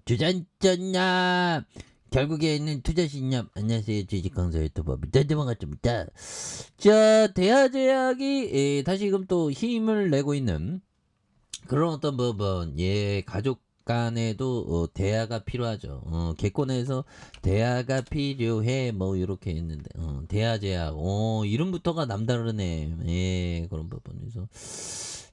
주전전남 결국에는 투자신념. 안녕하세요, 주식강사 유튜버 반갑습니다. 자, 대하제약이 다시금 또 힘을 내고 있는 그런 어떤 부분, 가족 간에도 대화가 필요하죠. 개콘에서 대화가 필요해 뭐 이렇게 했는데, 대화제약, 이름부터가 남다르네. 그런 부분에서.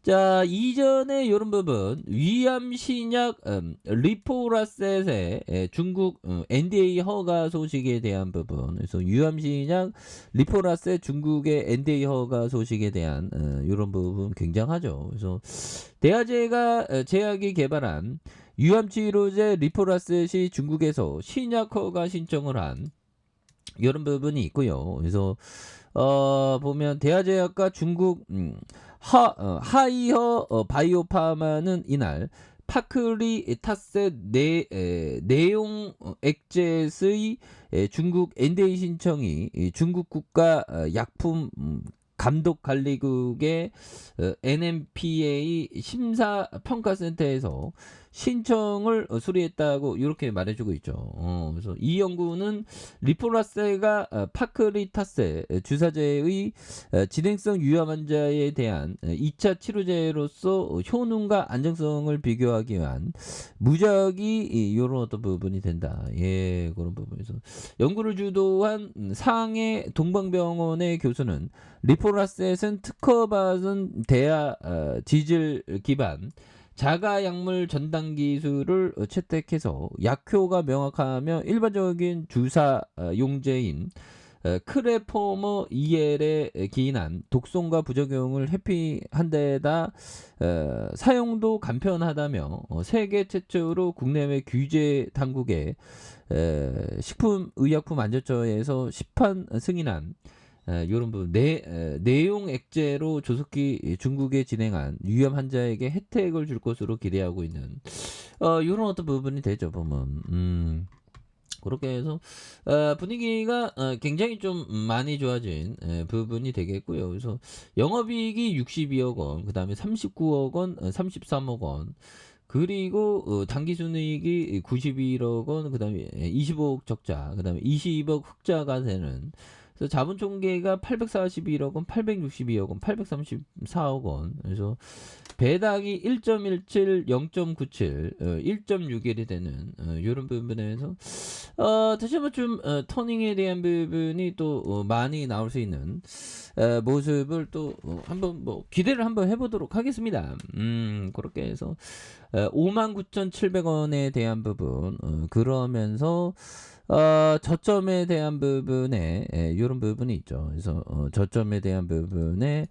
자, 이전에 이런 부분, 위암신약 리포라셋의 중국 NDA 허가 소식에 대한 부분, 그래서 위암신약 리포라셋 중국의 NDA 허가 소식에 대한 이런 부분 굉장하죠. 그래서 대화제가 제약이 개발한 유암치료제 리포라셋이 중국에서 신약 허가 신청을 한 이런 부분이 있고요. 그래서 보면 대화제약과 중국 하이허 바이오파마는 이날 파크리타셋 내용 액제의 중국 NDA 신청이 중국 국가 약품 감독관리국의 NMPA 심사평가센터에서 신청을 수리했다고 이렇게 말해주고 있죠. 그래서 이 연구는 리포라세가 파크리타세 주사제의 진행성 유암 환자에 대한 2차 치료제로서 효능과 안정성을 비교하기 위한 무작위 이런 어떤 부분이 된다. 그런 부분에서 연구를 주도한 상해 동방병원의 교수는 리포라셋은 특허받은 대하 지질 기반 자가 약물 전당 기술을 채택해서 약효가 명확하며 일반적인 주사 용제인 크레포머 EL에 기인한 독성과 부작용을 회피한 데다 사용도 간편하다며 세계 최초로 국내외 규제 당국의 식품의약품안전처에서 시판 승인한 이런 부분 내용 액제로 조속히 중국에 진행한 위험 환자에게 혜택을 줄 것으로 기대하고 있는 이런 어떤 부분이 되죠. 보면 그렇게 해서 분위기가 굉장히 좀 많이 좋아진 부분이 되겠고요. 그래서 영업이익이 62억 원, 그 다음에 39억 원, 33억 원, 그리고 당기순이익이 91억 원, 그 다음에 25억 적자, 그 다음에 20억 흑자가 되는. 그래서 자본총계가 841억 원, 862억 원, 834억 원. 그래서 배당이 1.17, 0.97, 1.61이 되는 이런 부분에서 다시 한번 좀 터닝에 대한 부분이 또 많이 나올 수 있는 모습을 또 한번 뭐 기대를 한번 해보도록 하겠습니다. 그렇게 해서 59,700원에 대한 부분 그러면서 저점에 대한 부분에 이런 부분이 있죠. 그래서 저점에 대한 부분에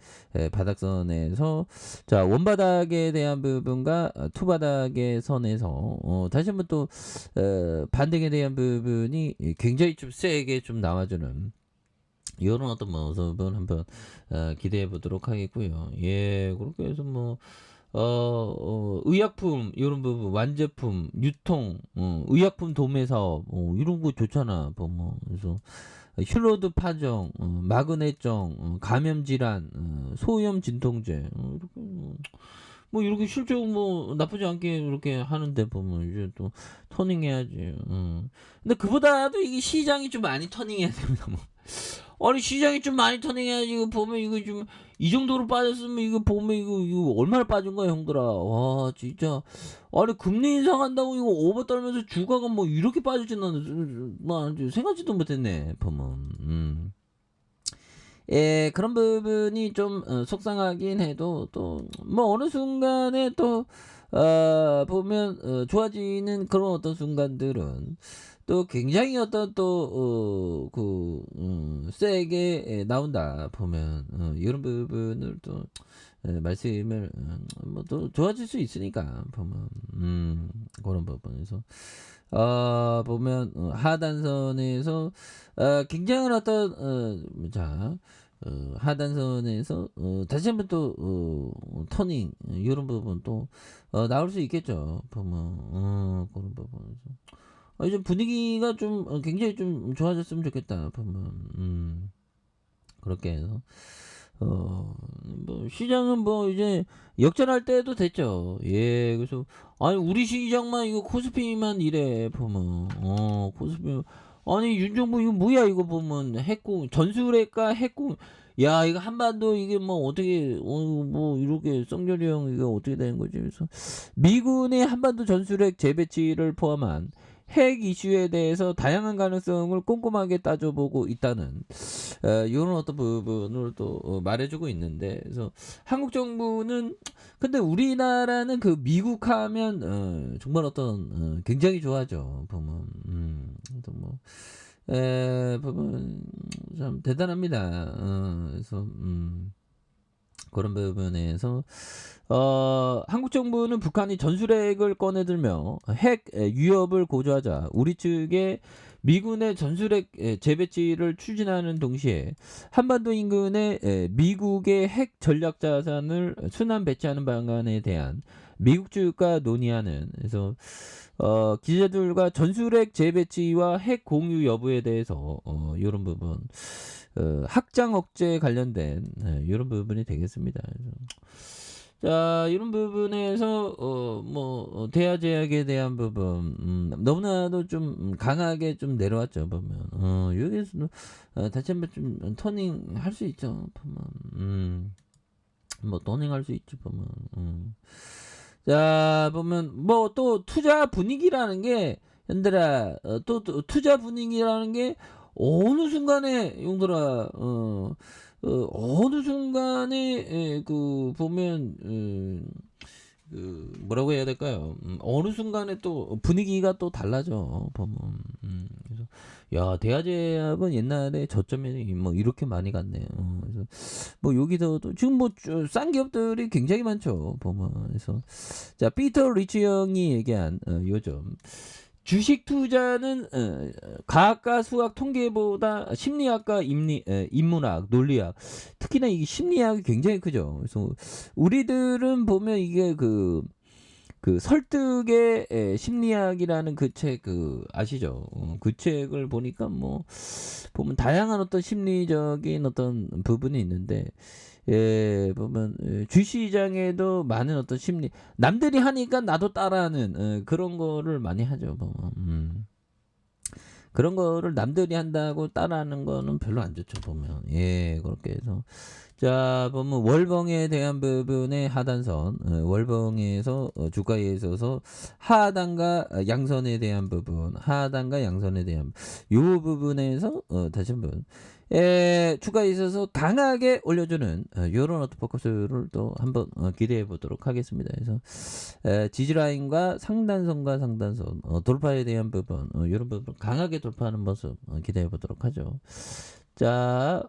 바닥선에서 자 원바닥에 대한 부분과 투바닥의 선에서 다시 한번 또 반등에 대한 부분이 굉장히 좀 세게 좀 나와주는 이런 어떤 모습을 한번 기대해 보도록 하겠고요. 그렇게 해서 뭐 의약품 이런 부분 완제품 유통 의약품 도매 사업 이런 거 좋잖아. 뭐 그래서 힐로드 파정 마그네정 감염 질환 소염 진통제 이렇게 뭐 이렇게 실적 뭐 나쁘지 않게 이렇게 하는데 보면 이제 또 터닝해야지. 근데 그보다도 이게 시장이 좀 많이 터닝해야 됩니다. 뭐. 아니 시장이 좀 많이 터닝해야지. 이거 보면 이거 좀 이 정도로 빠졌으면 이거 보면 이거 얼마나 빠진 거야 형들아. 와 진짜 아니 금리 인상한다고 이거 오버 떨면서 주가가 뭐 이렇게 빠질지 나는 생각지도 못했네 보면. 그런 부분이 좀 속상하긴 해도 또 뭐 어느 순간에 또 보면 좋아지는 그런 어떤 순간들은 또 굉장히 어떤 또 세게 나온다 보면 이런 부분을 또 말씀을 뭐 또 좋아질 수 있으니까 보면 그런 부분에서 보면 하단선에서 굉장한 어떤 자 하단선에서 다시 한번 또 터닝 이런 부분 또 나올 수 있겠죠. 보면 그런 부분에서 좀 분위기가 좀 굉장히 좀 좋아졌으면 좋겠다. 보면 그렇게 해서 뭐 시장은 뭐 이제 역전할 때도 됐죠. 예. 그래서 아니 우리 시장만 이거 코스피만 이래 보면. 코스피 아니 윤정부 이거 뭐야 이거 보면 핵공 전술핵과 핵공 야 이거 한반도 이게 뭐 어떻게 뭐 이렇게 썩려령 이거 어떻게 되는 거지? 그래서 미군의 한반도 전술핵 재배치를 포함한 핵 이슈에 대해서 다양한 가능성을 꼼꼼하게 따져보고 있다는 요런 어떤 부분을 또 말해주고 있는데 그래서 한국 정부는 근데 우리나라는 그 미국 하면 정말 어떤 굉장히 좋아하죠. 보면 또 뭐 보면 참 대단합니다. 그래서 그런 부분에서 한국 정부는 북한이 전술핵을 꺼내들며 핵 위협을 고조하자 우리 측에 미군의 전술핵 재배치를 추진하는 동시에 한반도 인근에 미국의 핵 전략 자산을 순환 배치하는 방안에 대한 미국 측과 논의하는 그래서 기자들과 전술핵 재배치와 핵 공유 여부에 대해서 이런 부분 확장 억제에 관련된 이런 부분이 되겠습니다. 그래서 자 이런 부분에서 대화 제약에 대한 부분 너무나도 좀 강하게 좀 내려왔죠 보면 여기서 다시 한번 좀 터닝 할 수 있죠 보면 뭐 터닝 할 수 있지 보면 자 보면 뭐 또 투자 분위기라는 게 얘들아 또 투자 분위기라는 게 어느 순간에 용들아 어느 순간에 그 보면 그 뭐라고 해야 될까요? 어느 순간에 또 분위기가 또 달라져 보면 그래서 야 대하제약은 옛날에 저점이 뭐 이렇게 많이 갔네요. 그래서 뭐 여기서도 지금 뭐 싼 기업들이 굉장히 많죠 보면 그래서 자 피터 리치 형이 얘기한 요점 주식 투자는 과학과 수학 통계보다 심리학과 인문학 논리학 특히나 이 심리학이 굉장히 크죠. 그래서 우리들은 보면 이게 그 설득의 심리학이라는 그 책 아시죠? 그 책을 보니까 뭐 보면 다양한 어떤 심리적인 어떤 부분이 있는데 보면 주시장에도 많은 어떤 심리 남들이 하니까 나도 따라하는 그런 거를 많이 하죠. 보면 그런 거를 남들이 한다고 따라하는 거는 별로 안 좋죠. 보면 그렇게 해서 자 보면 월봉에 대한 부분의 하단선 월봉에서 주가에 있어서 하단과 양선에 대한 부분 하단과 양선에 대한 요 부분에서 다시 한번 주가에 있어서 강하게 올려주는 요런 어떤 포커스를 또 한번 기대해 보도록 하겠습니다. 그래서 지지라인과 상단선과 상단선 돌파에 대한 부분 요런 부분 강하게 돌파하는 모습 기대해 보도록 하죠. 자,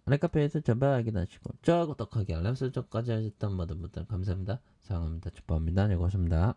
아랫카페에서 전방 확인하시고 저 구독하기 알람 설정까지 하셨던 모든 분들 감사합니다. 사랑합니다. 축복합니다. 네, 고맙습니다.